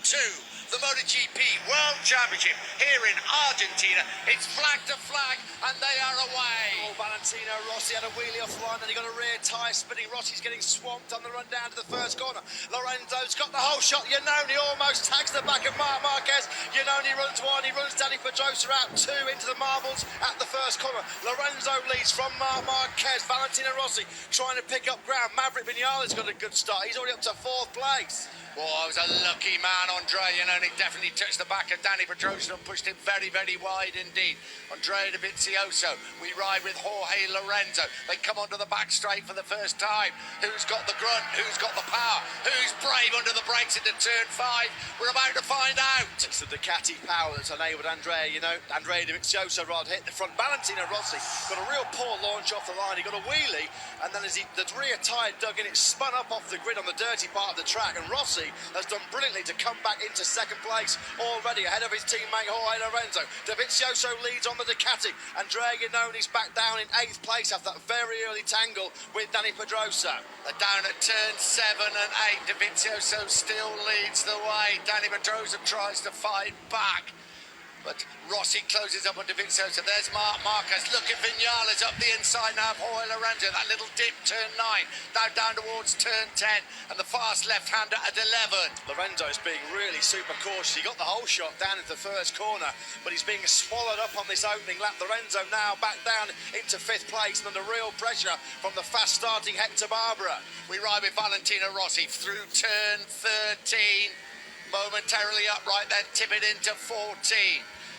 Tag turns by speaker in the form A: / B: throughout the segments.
A: to the MotoGP World Championship here in Argentina. It's flag to flag and they are away.
B: Oh, Valentino Rossi had a wheelie off the line, then he got a rear tyre spinning. Rossi's getting swamped on the run down to the first corner. Lorenzo's got the whole shot. Iannone almost tags the back of Marc Marquez. Iannone runs one, he runs Dani Pedrosa out two into the marbles at the first corner. Lorenzo leads from Marc Marquez. Valentino Rossi trying to pick up ground. Maverick Vinales got a good start. He's already up to fourth place.
A: Well, I was a lucky man, Andrea. He definitely touched the back of Dani Pedrosa and pushed him very, very wide indeed. Andrea Dovizioso, we ride with Jorge Lorenzo. They come onto the back straight for the first time. Who's got the grunt? Who's got the power? Who's brave under the brakes into turn 5? We're about to find out.
B: It's the Ducati power that's enabled Andrea, Andrea Dovizioso rod hit the front. Valentino Rossi got a real poor launch off the line. He got a wheelie, and then as the rear tyre dug in, it spun up off the grid on the dirty part of the track, and Rossi has done brilliantly to come back into second place already ahead of his teammate Jorge Lorenzo. Dovizioso leads on the Ducati. Andrea Iannone's back down in 8th place after that very early tangle with Dani Pedrosa.
A: They're down at turn 7 and 8. Dovizioso still leads the way. Dani Pedrosa tries to fight back, but Rossi closes up on Dovizioso. There's Marc Marquez. Look at Vinales up the inside now of Jorge Lorenzo. That little dip, turn 9. Now down towards turn 10. And the fast left-hander at 11.
B: Lorenzo's being really super cautious. He got the whole shot down into the first corner, but he's being swallowed up on this opening lap. Lorenzo now back down into 5th place and under real pressure from the fast-starting Hector Barbera.
A: We ride with Valentino Rossi through turn 13. Momentarily upright, then tip it into 14.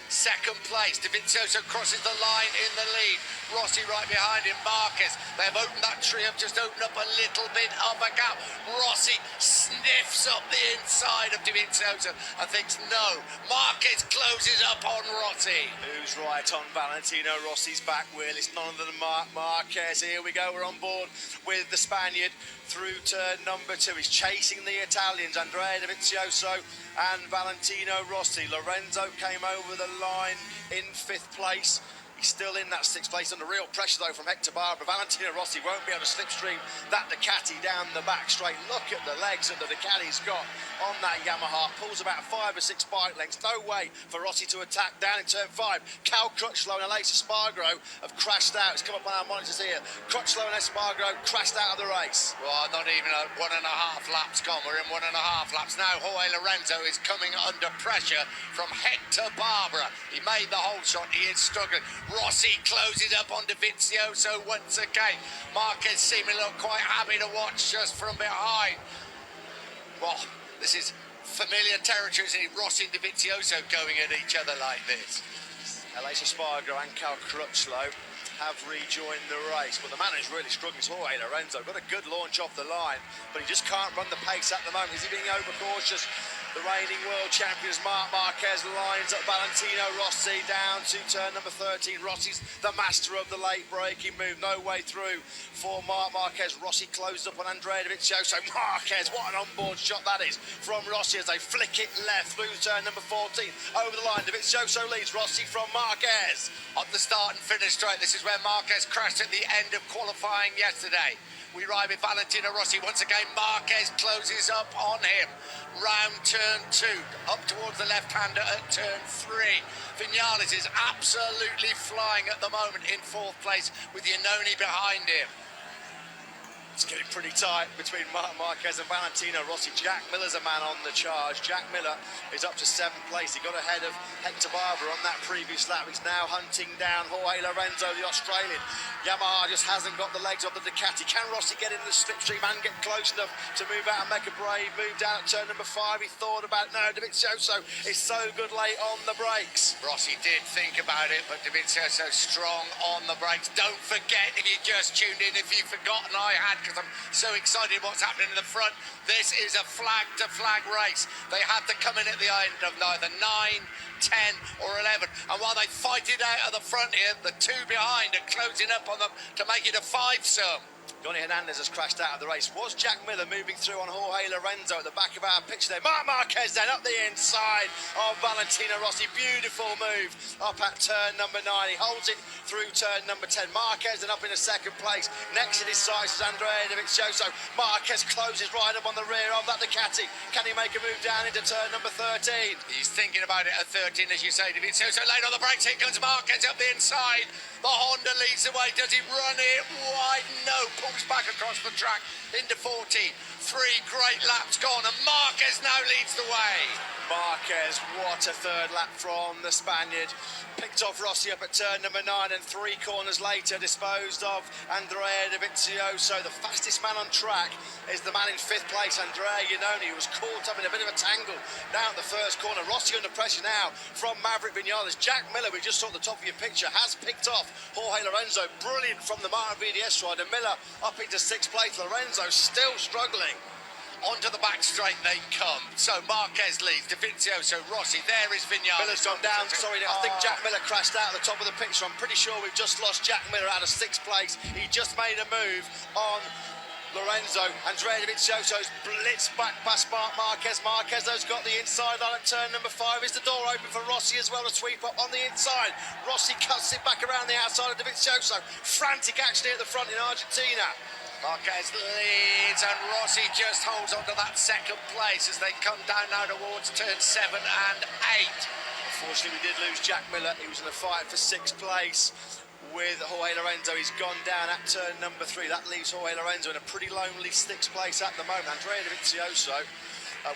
A: Second place, Dovizioso crosses the line in the lead. Rossi right behind him, Marquez. They've opened that tree up, just opened up a little bit of a gap. Rossi sniffs up the inside of Dovizioso and thinks no. Marquez closes up on Rossi.
B: Who's right on Valentino Rossi's back wheel? It's none other than Marc Marquez. Here we go, we're on board with the Spaniard through turn number 2. He's chasing the Italians, Andrea Dovizioso and Valentino Rossi. Lorenzo came over the line in 5th place. He's still in that 6th place under real pressure though from Hector Barbera. Valentino Rossi won't be able to slipstream that Ducati down the back straight. Look at the legs that the Ducati's got on that Yamaha. Pulls about 5 or 6 bike lengths. No way for Rossi to attack down in turn 5. Cal Crutchlow and Aleix Espargaro have crashed out. It's come up on our monitors here. Crutchlow and Espargaro crashed out of the race.
A: Well, not even 1.5 laps gone. We're in 1.5 laps now. Jorge Lorenzo is coming under pressure from Hector Barbera. He made the whole shot. He is struggling. Rossi closes up on Dovizioso once again. Marquez seeming to look quite happy to watch just from behind. Well, this is familiar territory, isn't it? Rossi and Dovizioso going at each other like this.
B: Aleix Espargaro and Cal Crutchlow have rejoined the race. But the man who's really struggling is Jorge Lorenzo. Got a good launch off the line, but he just can't run the pace at the moment. Is he being overcautious? The reigning world champions Marc Marquez lines up Valentino Rossi down to turn number 13. Rossi's the master of the late braking move. No way through for Marc Marquez. Rossi closed up on Andrea Dovizioso. Marquez, what an onboard shot that is from Rossi as they flick it left through turn number 14. Over the line, Dovizioso leads Rossi from Marquez.
A: On the start and finish straight, this is where Marquez crashed at the end of qualifying yesterday. We ride with Valentino Rossi. Once again, Marquez closes up on him. Round turn 2, up towards the left-hander at turn 3. Vinales is absolutely flying at the moment in 4th place with Iannone behind him.
B: It's getting pretty tight between Marc Marquez and Valentino Rossi. Jack Miller's a man on the charge. Jack Miller is up to 7th place. He got ahead of Hector Barbera on that previous lap. He's now hunting down Jorge Lorenzo, the Australian. Yamaha just hasn't got the legs of the Ducati. Can Rossi get in the slipstream and get close enough to move out and make a brave move down at turn number 5? He thought about it. No, Dovizioso is so good late on the brakes.
A: Rossi did think about it, but Dovizioso strong on the brakes. Don't forget, if you just tuned in, if you've forgotten, I had, because I'm so excited what's happening in the front. This is a flag-to-flag race. They have to come in at the end of either 9, 10 or 11. And while they fight it out at the front here, the 2 behind are closing up on them to make it a 5-sum.
B: Johnny Hernandez has crashed out of the race. Was Jack Miller moving through on Jorge Lorenzo at the back of our picture there? Marc Marquez then up the inside of Valentino Rossi. Beautiful move up at turn number 9. He holds it through turn number 10. Marquez then up in a second place. Next in his sights is Andrea Dovizioso. Marquez closes right up on the rear of that Ducati. Can he make a move down into turn number 13?
A: He's thinking about it at 13, as you say, Dovizioso late on the brakes. Here comes Marquez up the inside. The Honda leads the way. Does he run it wide? No. Pulls back across the track into 14. 3 great laps gone, and Marquez now leads the way.
B: Marquez, what a third lap from the Spaniard. Picked off Rossi up at turn number 9, and 3 corners later disposed of Andrea Dovizioso. The fastest man on track is the man in 5th place, Andrea Iannone, who was caught up in a bit of a tangle down the first corner. Rossi under pressure now from Maverick Vinales. Jack Miller, we just saw at the top of your picture, has picked off Jorge Lorenzo. Brilliant from the Martin VDS rider. Miller up into 6th place. Lorenzo still struggling.
A: Onto the back straight they come. So Marquez leads, Dovizioso, Rossi, there is Vinales.
B: Miller's gone down, sorry, I think Jack Miller crashed out at the top of the picture. I'm pretty sure we've just lost Jack Miller out of 6th place. He just made a move on Lorenzo. Andrea Dovizioso's blitzed back past Marquez. Marquez has got the inside line at turn number 5. Is the door open for Rossi as well to sweep up on the inside? Rossi cuts it back around the outside of Dovizioso. Frantic action at the front in Argentina.
A: Marquez leads, and Rossi just holds on to that 2nd place as they come down now towards turn 7 and 8.
B: Unfortunately, we did lose Jack Miller. He was in a fight for 6th place with Jorge Lorenzo. He's gone down at turn number 3. That leaves Jorge Lorenzo in a pretty lonely 6th place at the moment. Andrea Dovizioso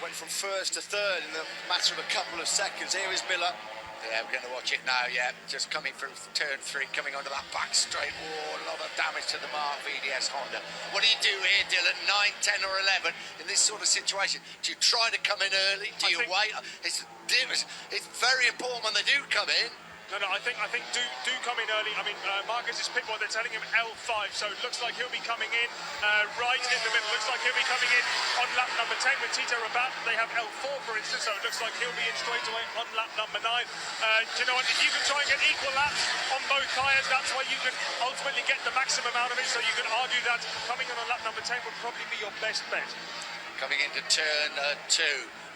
B: went from 1st to 3rd in the matter of a couple of seconds. Here is Miller.
A: Yeah, we're going to watch it now, yeah. Just coming through turn 3, coming onto that back straight. Oh, a lot of damage to the Mark VDS Honda. What do you do here, Dylan? 9, 10 or 11 in this sort of situation? Do you try to come in early? Do you wait? It's very important when they do come in.
C: No, I think do come in early. I mean, Marquez is picked what they're telling him L5, so it looks like he'll be coming in right in the middle. Looks like he'll be coming in on lap number 10 with Tito Rabat. They have L4, for instance, so it looks like he'll be in straight away on lap number 9. Do you know what? If you can try and get equal laps on both tyres, that's why you can ultimately get the maximum out of it. So you can argue that coming in on lap number 10 would probably be your best bet.
A: Coming into turn 2.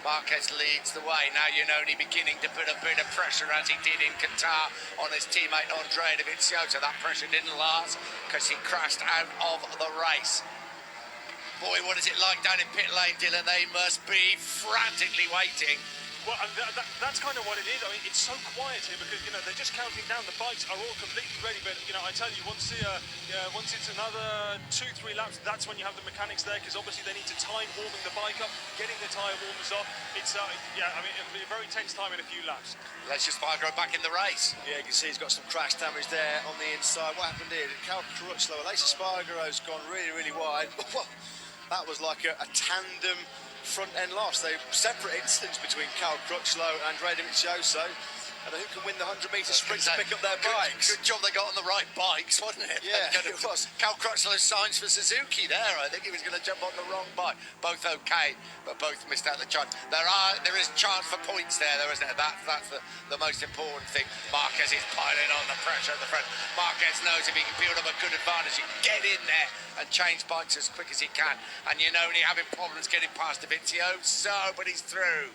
A: Marquez leads the way. Now Iannone beginning to put a bit of pressure, as he did in Qatar, on his teammate Andrea Dovizioso. That pressure didn't last because he crashed out of the race. Boy, what is it like down in pit lane, Dylan? They must be frantically waiting.
C: Well, and that's kind of what it is. I mean, it's so quiet here because, you know, they're just counting down. The bikes are all completely ready. But, you know, I tell you, once it's another 2-3 laps, that's when you have the mechanics there, because obviously they need to time warming the bike up, getting the tyre warmers off. It's, yeah, I mean, it'll be a very tense time in a few laps.
A: Aleix Espargaro back in the race.
B: Yeah, you can see he's got some crash damage there on the inside. What happened here? Cal Crutchlow, Aleix Espargaro's gone really, really wide. That was like a tandem front-end loss. They separate incidents between Cal Crutchlow and Andrea Dovizioso. And who can win the 100-metre sprint to pick up their bikes?
A: Good job they got on the right bikes, wasn't it?
B: Yeah, it was.
A: Cal Crutchlow's signs for Suzuki there. I think he was going to jump on the wrong bike. Both okay, but both missed out the chance. There is chance for points there, though, isn't it? That's the most important thing. Marquez is piling on the pressure at the front. Marquez knows if he can build up a good advantage, he can get in there and change bikes as quick as he can. And Iannone having problems getting past Dovizioso, but he's through.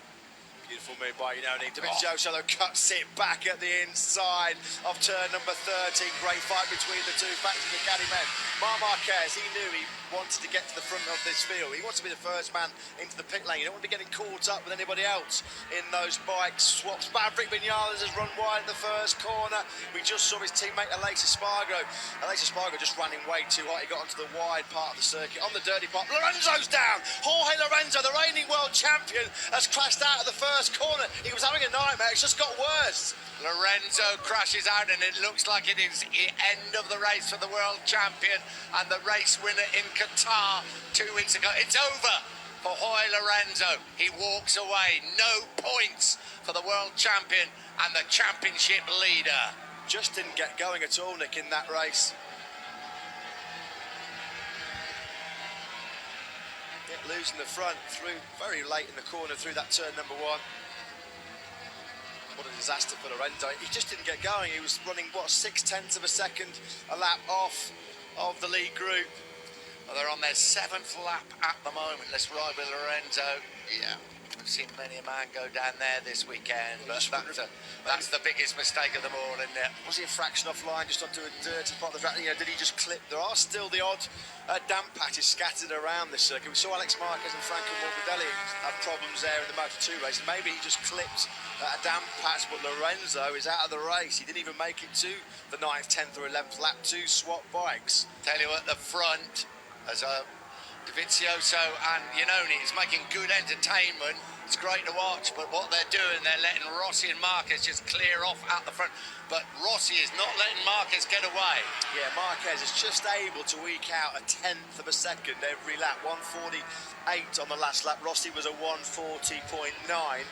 B: Beautiful move by Iannone. Dovizioso cuts it back at the inside of turn number 13. Great fight between the two factory Ducati men. Marc Marquez, he knew he wanted to get to the front of this field. He wants to be the first man into the pit lane. You don't want to be getting caught up with anybody else in those bike swaps. Maverick Vinales has run wide in the first corner. We just saw his teammate Aleix Espargaro. Aleix Espargaro just ran in way too hot. He got onto the wide part of the circuit. On the dirty part, Lorenzo's down. Jorge Lorenzo, the reigning world champion, has crashed out of the first corner. He was having a nightmare. It's just got worse.
A: Lorenzo crashes out, and it looks like it is the end of the race for the world champion and the race winner in Qatar 2 weeks ago. It's over for Jorge Lorenzo. He walks away. No points for the world champion and the championship leader.
B: Just didn't get going at all, Nick, in that race. Losing the front through very late in the corner through that turn number 1. What a disaster for Lorenzo. He just didn't get going. He was running, what, 0.6 of a second a lap off of the lead group.
A: Well, they're on their 7th lap at the moment. Let's ride with Lorenzo. Yeah, we've seen many a man go down there this weekend, but that's the biggest mistake of them all, isn't it?
B: Was he a fraction offline, just onto a dirty part of the track? You know, did he just clip? There are still the odd damp patches scattered around this circuit. We saw Alex Marquez and Franco Morbidelli have problems there in the Moto2 race. Maybe he just clipped a damp patch, but Lorenzo is out of the race. He didn't even make it to the 9th, 10th or 11th lap to swap bikes.
A: Tell you at the front, as Dovizioso and Iannone is making good entertainment. It's great to watch, but what they're doing, they're letting Rossi and Marquez just clear off at the front. But Rossi is not letting Marquez get away.
B: Yeah, Marquez is just able to eke out a 1/10 of a second every lap. 1:48 on the last lap. Rossi was a 1:40.9.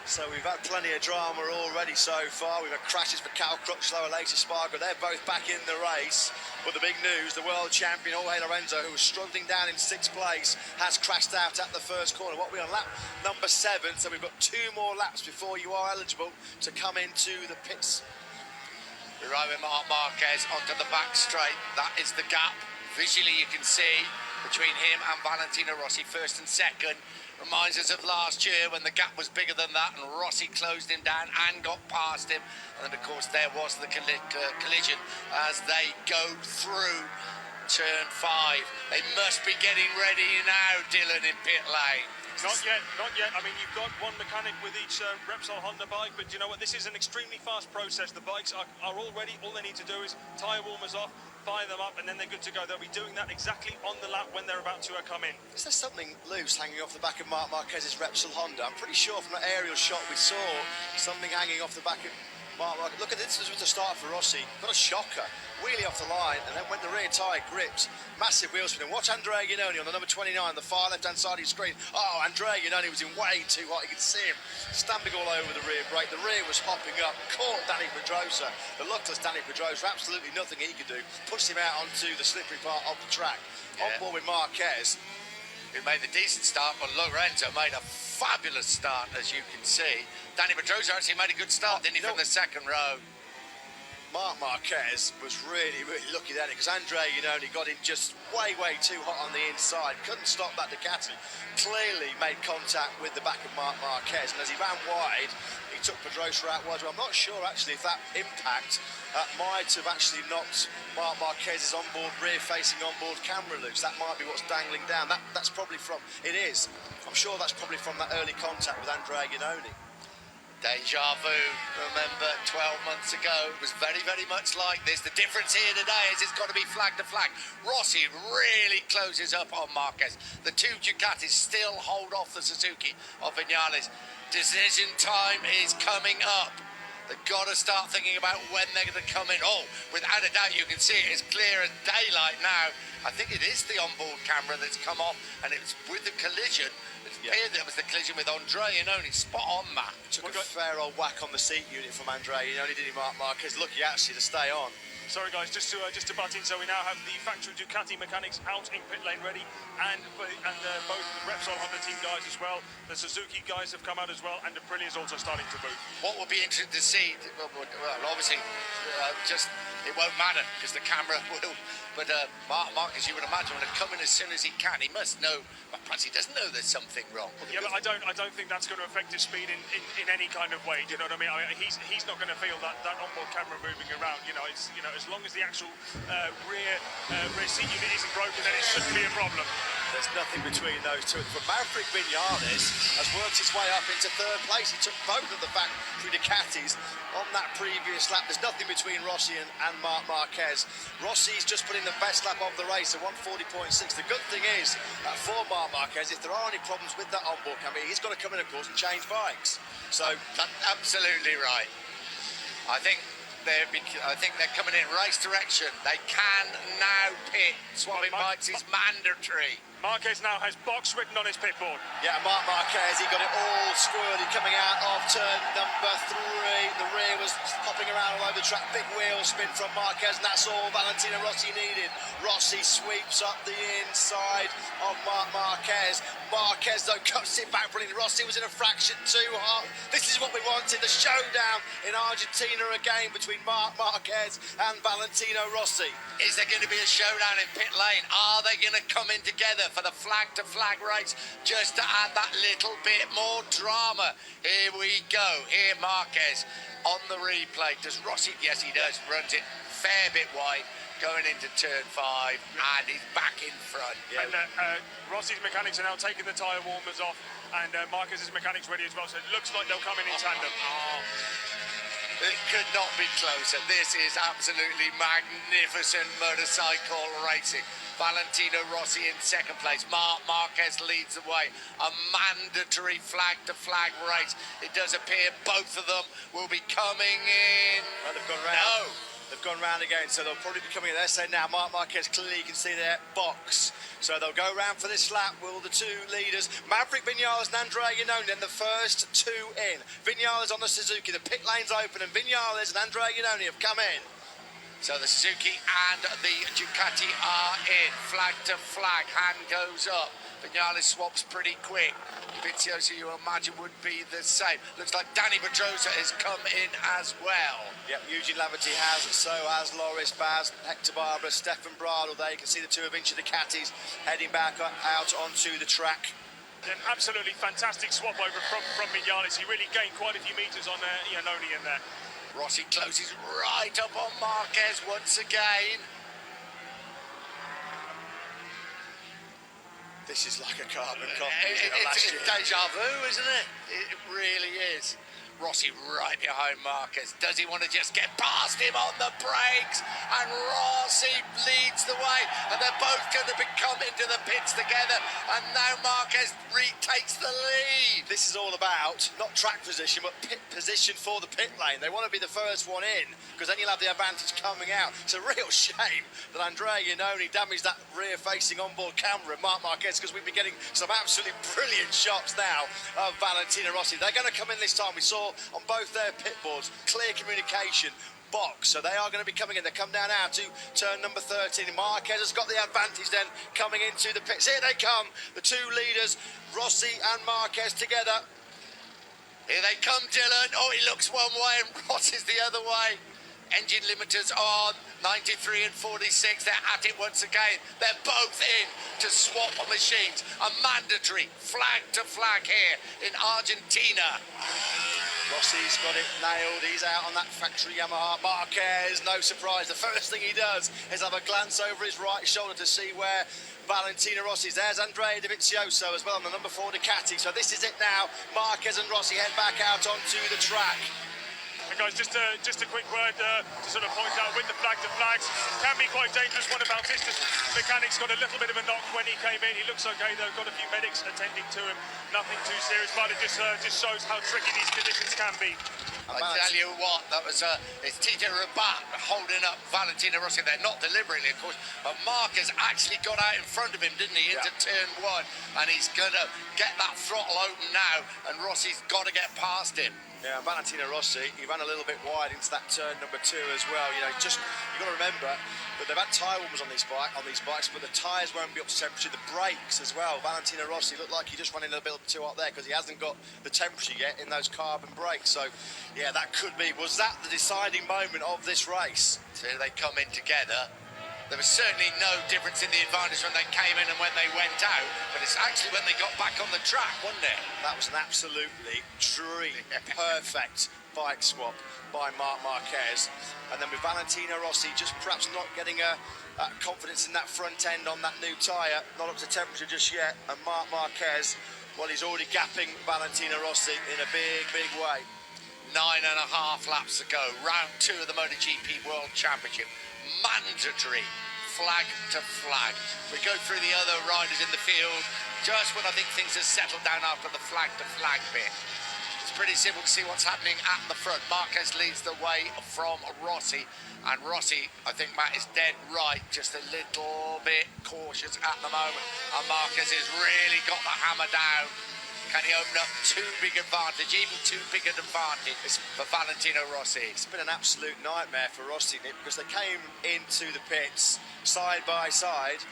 B: So we've had plenty of drama already so far. We've had crashes for Cal Crutchlow and Later Spargo. They're both back in the race. But the big news, the world champion, Jorge Lorenzo, who was struggling down in 6th place, has crashed out at the first corner. What, we're on lap number 7, so we've got 2 more laps before you are eligible to come into the pits.
A: We're right with Marc Marquez onto the back straight. That is the gap. Visually you can see between him and Valentino Rossi, 1st and 2nd. Reminds us of last year when the gap was bigger than that and Rossi closed him down and got past him. And then, of course, there was the collision as they go through turn 5. They must be getting ready now, Dylan, in pit lane.
C: Not yet, not yet. I mean, you've got one mechanic with each Repsol Honda bike, but you know what? This is an extremely fast process. The bikes are all ready. All they need to do is tyre warmers off, fire them up, and then they're good to go. They'll be doing that exactly on the lap when they're about to come in.
B: Is there something loose hanging off the back of Marc Marquez's Repsol Honda? I'm pretty sure from that aerial shot we saw something hanging off the back of Marc Marquez. Look at this, this was the start for Rossi. Got a shocker. Wheelie off the line, and then when the rear tyre grips, massive wheel spin. Watch Andrea Iannone on the number 29, the far left-hand side of your screen. Oh, Andrea Iannone was in way too hot. You could see him stamping all over the rear brake. The rear was hopping up, caught Danny Pedrosa. The luckless Danny Pedrosa, absolutely nothing he could do. Pushed him out onto the slippery part of the track.
A: Yeah.
B: On board with Marquez.
A: Who made a decent start, but Lorenzo made a fabulous start, as you can see. Danny Pedrosa actually made a good start, didn't he, from the 2nd row?
B: Marc Marquez was really, really lucky then because Andrea Iannone got in just way too hot on the inside. Couldn't stop that Ducati. Clearly made contact with the back of Marc Marquez, and as he ran wide, he took Pedrosa out wide. I'm not sure actually if that impact might have actually knocked Marc Marquez's onboard rear-facing onboard camera loose. That might be what's dangling down. That's probably from. It is. I'm sure that's probably from that early contact with Andrea Iannone.
A: Deja vu, remember 12 months ago, it was very much like this. The difference here today is it's got to be flag to flag. Rossi really closes up on Marquez. The 2 Ducatis still hold off the Suzuki of Vinales. Decision time is coming up. They've got to start thinking about when they're going to come in. Oh, without a doubt, you can see it as clear as daylight now. I think it is the onboard camera that's come off, and it's with the collision. It appeared that it was the collision with Andrea Iannone. Spot on, Matt.
B: Took a fair old whack on the seat unit from Andrea Iannone, did he, Marc Marquez? Lucky actually to stay on.
C: Sorry guys, just to butt in, so we now have the factory Ducati mechanics out in pit lane ready, and both the Repsol Honda team guys as well. The Suzuki guys have come out as well, and Aprilia is also starting to move.
A: What will be interesting to see, well obviously, just it won't matter because the camera will. But Marc, as you would imagine, will come in as soon as he can. He must know, but perhaps he doesn't know there's something wrong.
C: Yeah, but I don't think that's going to affect his speed in any kind of way. Do you know what I mean? He's not going to feel that onboard camera moving around. You know, as long as the actual rear seat unit isn't broken, then it shouldn't be a problem.
B: There's nothing between those two. But Maverick Vinales has worked his way up into 3rd place. He took both of the factory Ducatis on that previous lap. There's nothing between Rossi and Marc Marquez. Rossi's just put in the best lap of the race, a 1:40.6. The good thing is, for Marc Marquez, if there are any problems with that onboard camera, he's got to come in, of course, and change bikes. So
A: that's absolutely right. I think they're coming in race direction. They can now pit. Swapping bikes is mandatory.
C: Marquez now has box written on his pit board.
B: Yeah, Marc Marquez, he got it all squirrely coming out of turn number 3. The rear was hopping around all over the track. Big wheel spin from Marquez, and that's all Valentino Rossi needed. Rossi sweeps up the inside of Marc Marquez. Marquez, though, cuts it back brilliantly. Rossi was in a fraction too hot. This is what we wanted, the showdown in Argentina again between Marc Marquez and Valentino Rossi.
A: Is there going to be a showdown in pit lane? Are they going to come in together for the flag-to-flag race just to add that little bit more drama? Here we go. Here Marquez on the replay. Does Rossi? Yes, he does. Runs it fair bit wide going into turn 5 and he's back in front.
C: Yeah. And Rossi's mechanics are now taking the tyre warmers off, and Marquez's mechanics ready as well, so it looks like they'll come in tandem.
A: It could not be closer. This is absolutely magnificent motorcycle racing. Valentino Rossi in second place. Marc Marquez leads the way. A mandatory flag-to-flag race. It does appear both of them will be coming in.
B: Well, they've gone round.
A: No.
B: They've gone round again, so they'll probably be coming in. They're saying now, Marc Marquez, clearly you can see their box. So they'll go round for this lap with all the 2 leaders. Maverick Vinales and Andrea Iannone, then the first 2 in. Vinales on the Suzuki, the pit lane's open, and Vinales and Andrea Iannone have come in.
A: So the Suzuki and the Ducati are in. Flag to flag, hand goes up. Vinales swaps pretty quick. Vizioso, you imagine, would be the same. Looks like Danny Pedrosa has come in as well.
B: Yep, Eugene Laverty has, so has Loris Baz, Hector Barbara, Stefan Bradl there. You can see the 2 of Vinci Ducatis heading back out onto the track.
C: An absolutely fantastic swap over from Vinales. He really gained quite a few metres on Iannone in there.
A: Rossi closes right up on Marquez once again.
B: This is like a carbon copy.
A: It's deja vu, isn't it? It really is. Rossi right behind Marquez. Does he want to just get past him on the brakes? And Rossi leads the way. And they're both going to come into the pits together. And now Marquez retakes the lead.
B: This is all about not track position, but pit position for the pit lane. They want to be the first one in, because then you'll have the advantage coming out. It's a real shame that Andrea Iannone damaged that rear-facing onboard camera of Marc Marquez, because we've been getting some absolutely brilliant shots now of Valentino Rossi. They're going to come in this time. We saw on both their pit boards clear communication box, so they are going to be coming in. They come down now to turn number 13. Marquez has got the advantage then coming into the pits. Here they come, the 2 leaders, Rossi and Marquez together.
A: Here they come, Dylan. Oh, he looks one way and Rossi's the other way. Engine limiters on 93 and 46. They're at it once again. They're both in to swap machines. A mandatory flag to flag here in Argentina.
B: Rossi's got it nailed. He's out on that factory Yamaha. Marquez, no surprise. The first thing he does is have a glance over his right shoulder to see where Valentino Rossi is. There's Andrea Dovizioso as well on the number 4 Ducati. So this is it now. Marquez and Rossi head back out onto the track.
C: And guys, just a quick word to sort of point out with the flag-to-flags, can be quite dangerous. One of Bautista's mechanics got a little bit of a knock when he came in. He looks okay though, got a few medics attending to him. Nothing too serious, but it just shows how tricky these conditions can be.
A: I tell you what, that was it's Tito Rabat holding up Valentino Rossi there, not deliberately, of course, but Marquez actually got out in front of him, didn't he, into turn 1, and he's going to get that throttle open now, and Rossi's got to get past him.
B: Yeah, Valentino Rossi, he ran a little bit wide into that turn number 2 as well. You know, you've got to remember that they've had tyre warmers on these bikes, but the tyres won't be up to temperature. The brakes as well. Valentino Rossi looked like he just ran in a bit too hot there because he hasn't got the temperature yet in those carbon brakes. So, yeah, that could be. Was that the deciding moment of this race?
A: So they come in together. There was certainly no difference in the advantage when they came in and when they went out, but it's actually when they got back on the track, wasn't it?
B: That was an absolutely perfect bike swap by Marc Marquez. And then with Valentino Rossi just perhaps not getting confidence in that front end on that new tyre, not up to temperature just yet. And Marc Marquez, well, he's already gapping Valentino Rossi in a big, big way.
A: 9.5 laps to go, round 2 of the MotoGP World Championship. Mandatory flag to flag. We go through the other riders in the field just when I think things have settled down after the flag to flag bit.
B: It's
A: pretty simple to see what's happening at the front. Marquez leads the way from Rossi, and Rossi, I think Matt is dead right, just a little bit cautious at the moment, and Marquez has really got the hammer down. Can he open up too big advantage, even too big an advantage for Valentino Rossi?
B: It's been an absolute nightmare for Rossi, Nick, because they came into the pits side by side.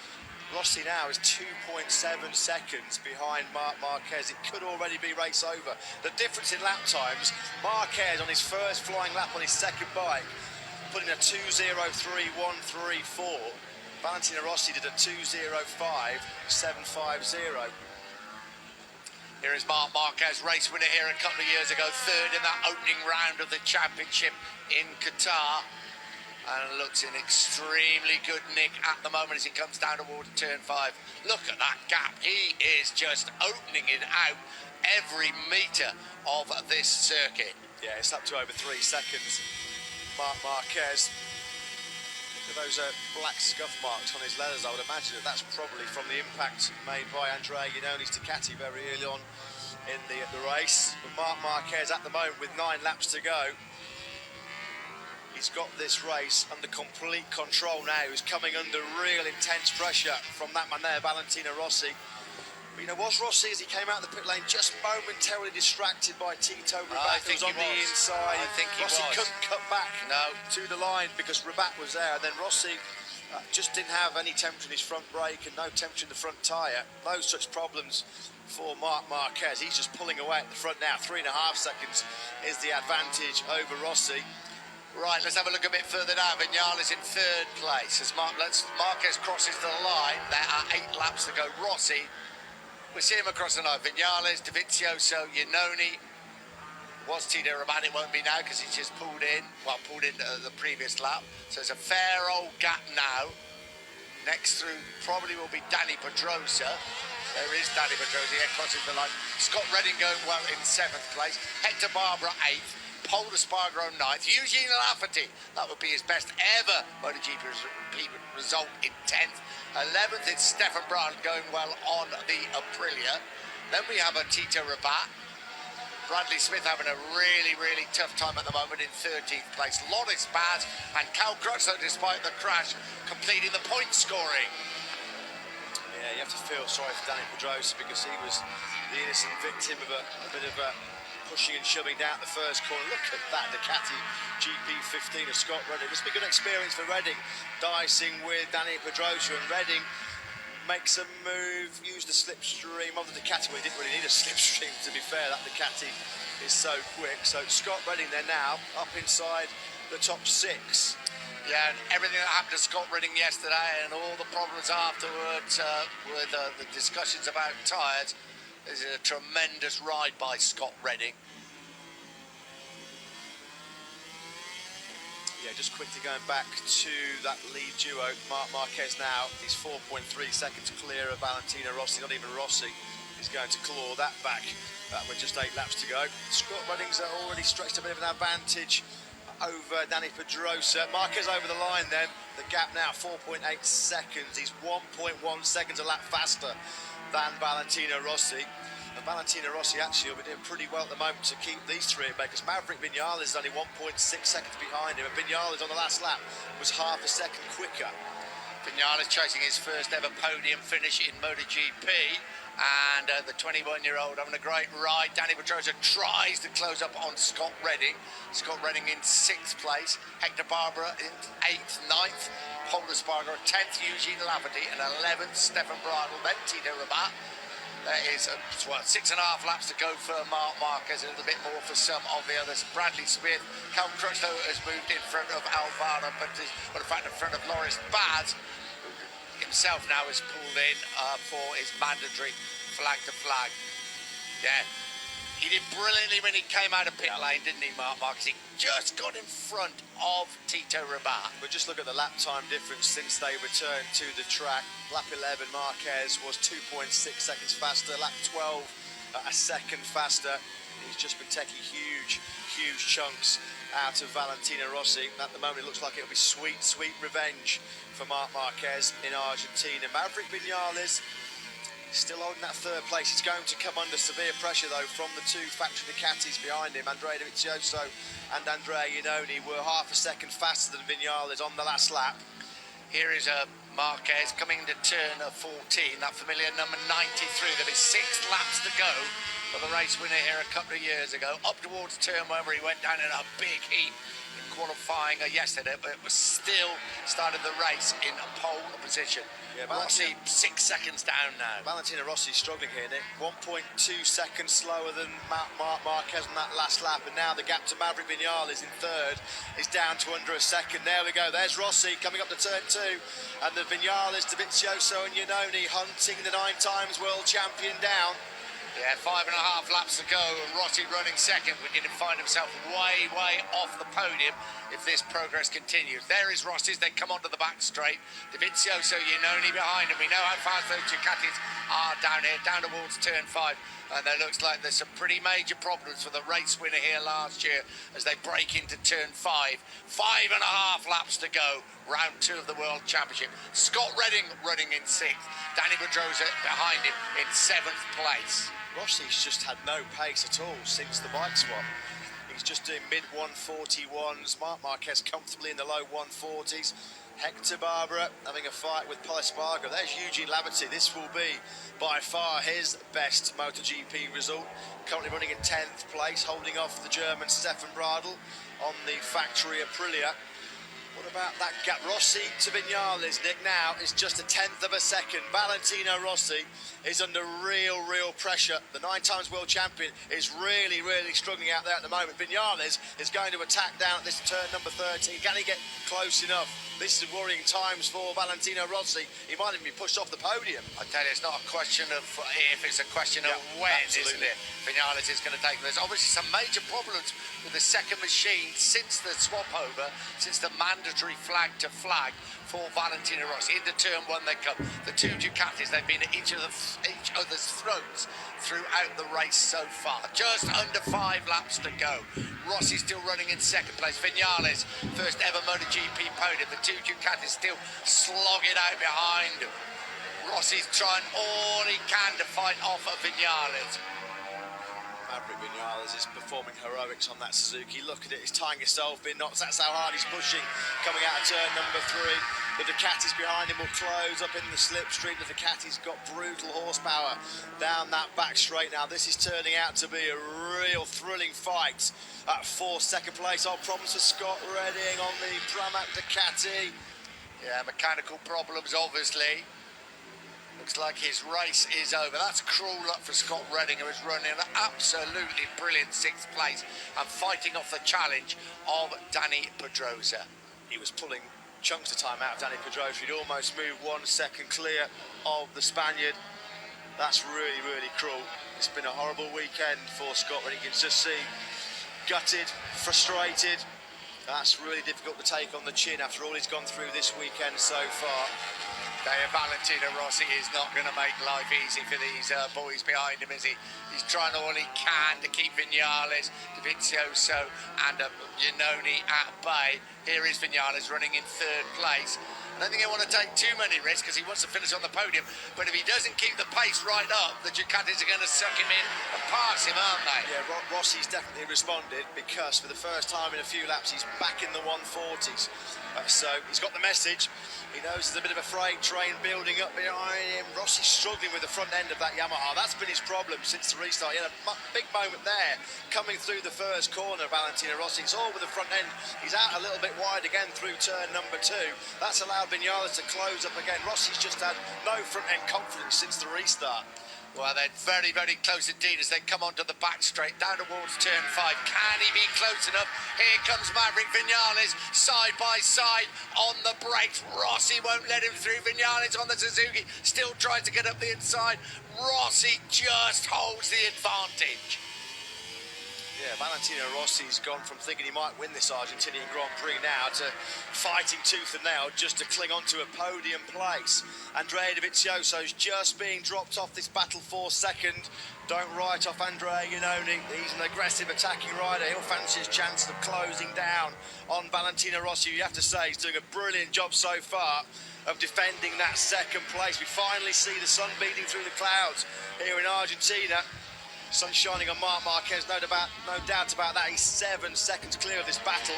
B: Rossi now is 2.7 seconds behind Marc Marquez. It could already be race over. The difference in lap times, Marquez on his first flying lap on his second bike, put in a 2:03.134. Valentino Rossi did a 2:05.750.
A: Here is Marc Marquez, race winner here a couple of years ago, third in that opening round of the championship in Qatar. And looks in extremely good nick at the moment as he comes down towards turn 5. Look at that gap. He is just opening it out every metre of this circuit.
B: Yeah, it's up to over 3 seconds. Marc Marquez, look at those black scuff marks on his leathers. I would imagine that's probably from the impact made by Andrea Iannone's Ducati very early on in the race. But Marc Marquez at the moment with 9 laps to go. He's got this race under complete control now. He's coming under real intense pressure from that man there, Valentino Rossi. But, you know, was Rossi, as he came out of the pit lane, just momentarily distracted by Tito Rabat, who was on the inside?
A: I think he
B: Rossi
A: was.
B: couldn't cut back to the line because Rabat was there, and then Rossi just didn't have any temperature in his front brake and no temperature in the front tyre. No such problems for Marc Marquez. He's just pulling away at the front now. 3.5 seconds is the advantage over Rossi.
A: Right, let's have a look a bit further down. Vinales in third place as Marquez crosses the line. There are 8 laps to go. Rossi, we see him across the line. Vinales, Dovizioso, Iannone. Was Tito Rabat, it won't be now because he's just pulled in the previous lap. So it's a fair old gap now. Next through probably will be Dani Pedrosa. There is Dani Pedrosa here crossing the line. Scott Redding going well in 7th place. Hector Barbara 8th. Paul Espargaro 9th. Eugene Lafferty, that would be his best ever MotoGP result in 10th. 11th is Stefan Bradl going well on the Aprilia. Then we have a Tito Rabat. Bradley Smith having a really, really tough time at the moment in 13th place. Loris Baz and Cal Crutchlow, despite the crash, completing the point scoring.
B: Yeah, you have to feel sorry for Dani Pedrosa because he was the innocent victim of a bit of pushing and shoving down the first corner. Look at that Ducati GP15 of Scott Redding. This will be a good experience for Redding, dicing with Dani Pedrosa, and Redding makes a move, use the slipstream of the Ducati. Well, he didn't really need a slipstream, to be fair. That Ducati is so quick. So Scott Redding there now, up inside the top 6.
A: Yeah, and everything that happened to Scott Redding yesterday and all the problems afterwards with the discussions about tyres. This is a tremendous ride by Scott Redding.
B: Yeah, just quickly going back to that lead duo, Marc Marquez now, he's 4.3 seconds clear of Valentino Rossi. Not even Rossi is going to claw that back with just 8 laps to go. Scott Redding's already stretched a bit of an advantage over Dani Pedrosa. Marquez over the line then. The gap now 4.8 seconds. He's 1.1 seconds a lap faster than Valentino Rossi. And Valentino Rossi actually will be doing pretty well at the moment to keep these 3 at bay, because Maverick Vinales is only 1.6 seconds behind him, and Vinales on the last lap was half a second quicker.
A: Vinales chasing his first ever podium finish in MotoGP, and the 21-year-old having a great ride. Dani Pedrosa tries to close up on Scott Redding. Scott Redding in 6th place. Hector Barbara in 8th, 9th. Paul Espargaro 10th. Eugene Lafferty and 11th. Stefan Bradl, then Tito Rabat. There is 6.5 laps to go for Marc Marquez, a little bit more for some of the others. Bradley Smith, Cal Crutchlow has moved in front of Alvaro, but in fact in front of Loris Baz, who himself now is pulled in for his mandatory flag to flag. Yeah, he did brilliantly when he came out of pit lane, didn't he, Marc Marquez? He just got in front of Tito Rabat.
B: But just look at the lap time difference since they returned to the track. Lap 11, Marquez was 2.6 seconds faster. Lap 12, a second faster. He's just been taking huge chunks out of Valentino Rossi. At the moment, it looks like it'll be sweet, sweet revenge for Marc Marquez in Argentina. Maverick Vinales Still holding that third place. He's going to come under severe pressure, though, from the two factory Ducatis behind him. Andrea Dovizioso and Andrea Iannone were half a second faster than Vinales on the last lap.
A: Here is Marquez coming to turn 14, that familiar number 93. There'll be 6 laps to go for the race winner here a couple of years ago. Up towards turn 1 where he went down in a big heat in qualifying yesterday, but it was still started the race in a pole position.
B: Yeah,
A: Rossi 6 seconds down now.
B: Valentino Rossi struggling here, Nick. 1.2 seconds slower than Marquez on that last lap, and now the gap to Maverick Vinales in third is down to under a second. There we go. There's Rossi coming up to turn 2, and the Vinales, Dovizioso and Iannone hunting the 9 times world champion down.
A: Yeah, 5.5 laps to go. Rossi running second. We're going to find himself way off the podium if this progress continues. There is Rossi's. They come onto the back straight. Dovizioso, Iannone behind him. We know how fast those Ducatis are down here, down towards turn 5. And it looks like there's some pretty major problems for the race winner here last year as they break into turn 5. 5.5 laps to go. Round 2 of the World Championship. Scott Redding running in 6th. Danny Pedrosa behind him in 7th place.
B: Rossi's just had no pace at all since the bike swap. He's just doing mid-141s. Marc Marquez comfortably in the low 140s. Hector Barbera having a fight with Paul Espargaro. There's Eugene Laverty. This will be by far his best MotoGP result. Currently running in 10th place, holding off the German Stefan Bradl on the factory Aprilia. What about that gap? Rossi to Vinales, Nick, now is just a 1/10 of a second. Valentino Rossi is under real pressure. The 9 times world champion is really struggling out there at the moment. Vinales is going to attack down at this turn number 13. Can he get close enough? This is worrying times for Valentino Rossi. He might even be pushed off the podium.
A: I tell you, it's not a question of if, it's a question of when,
B: absolutely.
A: isn't it? Vinales is going to take. There's obviously some major problems with the second machine since the swap over, since the mandatory flag to flag for Valentino Rossi. Into turn 1 they come. The 2 Ducatis, they've been at each other's throats throughout the race so far. Just under 5 laps to go. Rossi still running in 2nd place. Vinales, first ever MotoGP podium. The 2 Ducatis still slogging out behind him. Rossi's trying all he can to fight off of Vinales.
B: Maverick Vinales is performing heroics on that Suzuki. Look at it, he's tying himself in knots. That's how hard he's pushing. Coming out of turn number 3. The Ducatis behind him will close up in the slipstream. The Ducati's got brutal horsepower down that back straight now. This is turning out to be a real thrilling fight. At 4th, 2nd place, all problems for Scott Redding on the Pramac Ducati.
A: Yeah, mechanical problems, obviously. Looks like his race is over. That's cruel luck for Scott Redding, who is running an absolutely brilliant 6th place and fighting off the challenge of Danny Pedrosa.
B: He was pulling chunks of time out of Danny Pedrosa. He'd almost moved 1 second clear of the Spaniard. That's really cruel. It's been a horrible weekend for Scott Redding. You can just see gutted, frustrated. That's really difficult to take on the chin after all he's gone through this weekend so far.
A: Valentino Rossi is not going to make life easy for these boys behind him, is he? He's trying all he can to keep Vinales, Dovizioso and Iannone at bay. Here is Vinales running in 3rd place. I don't think he'll want to take too many risks because he wants to finish on the podium. But if he doesn't keep the pace right up, the Ducatis are going to suck him in and pass him, aren't they?
B: Yeah, Rossi's definitely responded because for the first time in a few laps, he's back in the 140s. So he's got the message. He knows there's a bit of a freight train building up behind him. Rossi's struggling with the front end of that Yamaha. That's been his problem since the restart. He had a big moment there coming through the first corner, Valentino Rossi. It's all with the front end. He's out a little bit wide again through turn number 2. That's allowed Vinales to close up again. Rossi's just had no front end confidence since the restart.
A: Well, they're very close indeed as they come onto the back straight, down towards turn 5. Can he be close enough? Here comes Maverick Vinales, side by side on the brakes. Rossi won't let him through. Vinales on the Suzuki, still tries to get up the inside. Rossi just holds the advantage.
B: Yeah, Valentino Rossi's gone from thinking he might win this Argentinian Grand Prix now to fighting tooth and nail just to cling on to a podium place. Andrea Dovizioso's just being dropped off this battle for second. Don't write off Andrea Iannone. He's an aggressive attacking rider. He'll fancy his chances of closing down on Valentino Rossi. You have to say he's doing a brilliant job so far of defending that second place. We finally see the sun beating through the clouds here in Argentina. Sun shining on Marc Marquez, no doubt about that. He's 7 seconds clear of this battle.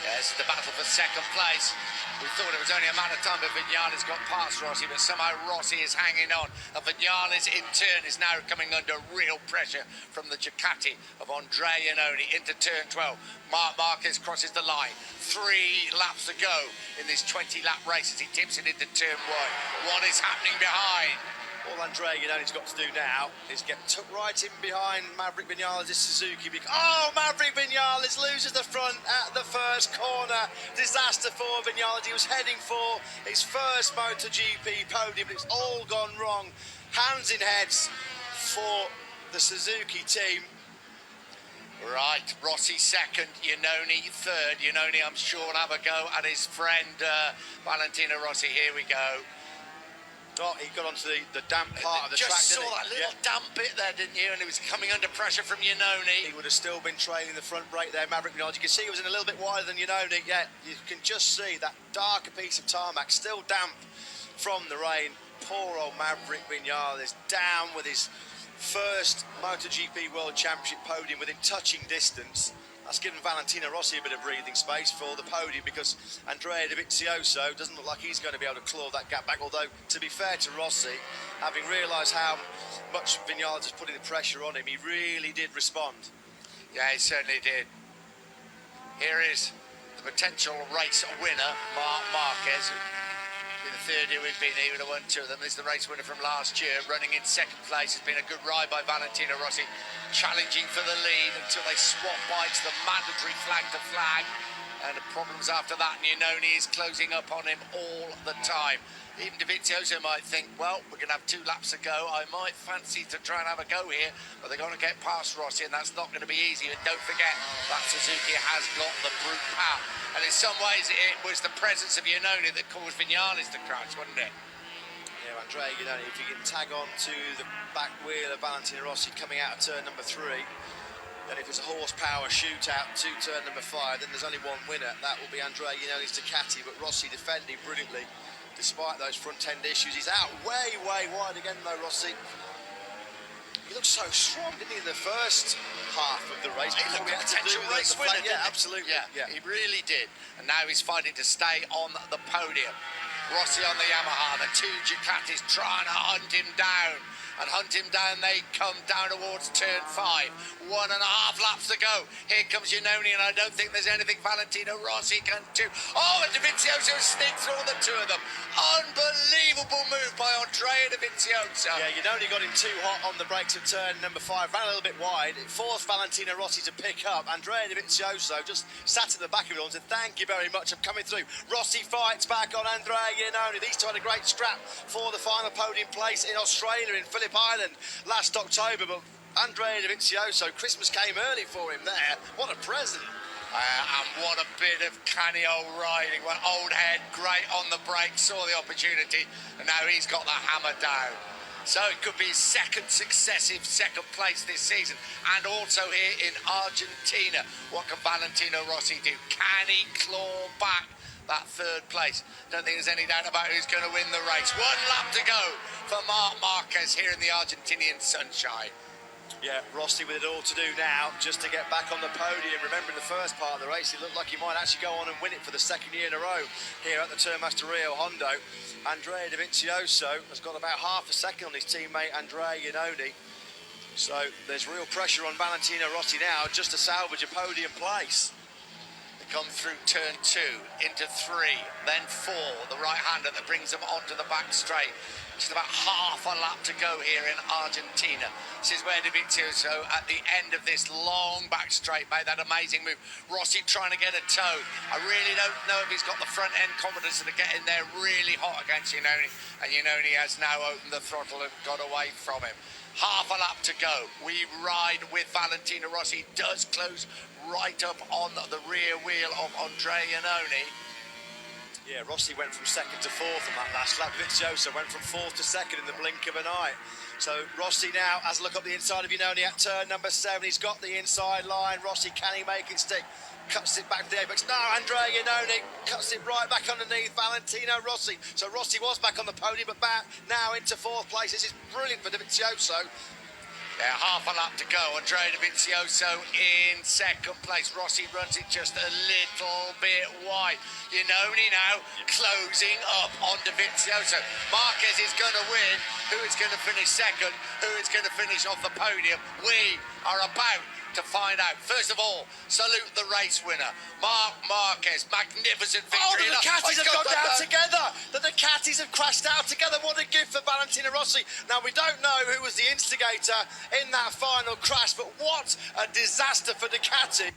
A: Yeah, this is the battle for second place. We thought it was only a matter of time but Vinales got past Rossi, but somehow Rossi is hanging on. And Vinales, in turn, is now coming under real pressure from the Ducati of Andrea Iannone into turn 12. Marc Marquez crosses the line. 3 laps to go in this 20-lap race as he tips it into turn 1. What is happening behind?
B: All Andrea Iannone's got to do now is get tucked right in behind Maverick Vinales' Suzuki. Oh, Maverick Vinales loses the front at the first corner. Disaster for Vinales. He was heading for his first MotoGP podium, but it's all gone wrong. Hands in heads for the Suzuki team.
A: Right, Rossi second, Iannone third. Iannone, I'm sure, will have a go at his friend Valentino Rossi. Here we go.
B: Oh, he got onto the damp part of the track,
A: Just
B: didn't
A: saw
B: he?
A: that little damp bit there, didn't you? And he was coming under pressure from Iannone.
B: He would have still been trailing the front brake there, Maverick Vinales. You can see he was in a little bit wider than Iannone. Yeah, you can just see that darker piece of tarmac still damp from the rain. Poor old Maverick Vinales down with his first MotoGP World Championship podium within touching distance. That's given Valentino Rossi a bit of breathing space for the podium because Andrea Dovizioso doesn't look like he's going to be able to claw that gap back. Although, to be fair to Rossi, having realised how much Vinales is putting the pressure on him, he really did respond.
A: Yeah, he certainly did. Here is the potential race winner, Marc Marquez. In the third year we've been here, he would have won 2 of them. This is the race winner from last year, running in second place. It's been a good ride by Valentino Rossi, challenging for the lead until they swap bikes, the mandatory flag to flag. And the problems after that, and Iannone is closing up on him all the time. Even Dovizioso might think, well, we're going to have 2 laps to go. I might fancy to try and have a go here, but they're going to get past Rossi, and that's not going to be easy. And don't forget, that Suzuki has got the brute power. And in some ways, it was the presence of Iannone that caused Vinales to crash, wasn't it?
B: Yeah, Andrea Iannone, if you can tag on to the back wheel of Valentino Rossi coming out of turn number 3, then if it's a horsepower shootout to turn number 5, then there's only one winner. That will be Andrea Iannone's Ducati, but Rossi defending brilliantly despite those front end issues. He's out way wide again though, Rossi. He looked so strong, didn't he, in the first half of the race?
A: He looked a potential race winner,
B: yeah, absolutely.
A: Yeah, he really did. And now he's fighting to stay on the podium. Rossi on the Yamaha, the 2 Ducatis trying to hunt him down. And hunt him down, they come down towards turn 5. 1.5 laps to go. Here comes Iannone, and I don't think there's anything Valentino Rossi can do. Oh, and Dovizioso sneaks through the 2 of them. Unbelievable move by Andrea Dovizioso.
B: Yeah, Iannone got him too hot on the brakes of turn number 5, ran a little bit wide. It forced Valentino Rossi to pick up. Andrea Dovizioso just sat at the back of it all and said, thank you very much, I'm coming through. Rossi fights back on Andrea Iannone. These 2 had a great scrap for the final podium place in Australia, in Phillip Island last October, but Andrea Dovizioso, Christmas came early for him there. What a present.
A: And what a bit of canny old riding. Well, old head, great on the brake, saw the opportunity, and now he's got the hammer down. So it could be his second successive second place this season. And also here in Argentina, what can Valentino Rossi do? Can he claw back that 3rd place? Don't think there's any doubt about who's going to win the race. 1 lap to go for Marc Marquez here in the Argentinian sunshine.
B: Yeah, Rossi with it all to do now just to get back on the podium. Remember in the first part of the race, it looked like he might actually go on and win it for the 2nd year in a row here at the Tourmaster Rio Hondo. Andrea Dovizioso has got about half a second on his teammate Andrea Iannone. So there's real pressure on Valentino Rossi now just to salvage a podium place.
A: Come through turn 2 into 3, then 4, the right-hander that brings them onto the back straight. Just about half a lap to go here in Argentina. This is where Dovizioso at the end of this long back straight made that amazing move. Rossi trying to get a toe. I really don't know if he's got the front end confidence to get in there really hot against Iannone. And Iannone has now opened the throttle and got away from him. Half a lap to go. We ride with Valentino Rossi. Does close right up on the rear wheel of Andrea Iannone.
B: Yeah, Rossi went from second to fourth on that last lap. Dovizioso went from fourth to second in the blink of an eye. So Rossi now has a look up the inside of Iannone at turn number 7. He's got the inside line. Rossi, can he make it stick? Cuts it back to the apex. No, Andrea Iannone cuts it right back underneath Valentino Rossi. So Rossi was back on the podium, but back now into fourth place. This is brilliant for Dovizioso.
A: Yeah, half a lap to go. Andrea Dovizioso in second place. Rossi runs it just a little bit wide. Iannone now closing up on Dovizioso. Marquez is going to win. Who is going to finish second? Who is going to finish off the podium? We are about to find out. First of all, salute the race winner, Marc Marquez. Magnificent victory.
B: Oh, the Ducatis have gone down together. The Ducatis have crashed out together. What a gift for Valentino Rossi. Now, we don't know who was the instigator in that final crash, but what a disaster for Ducati.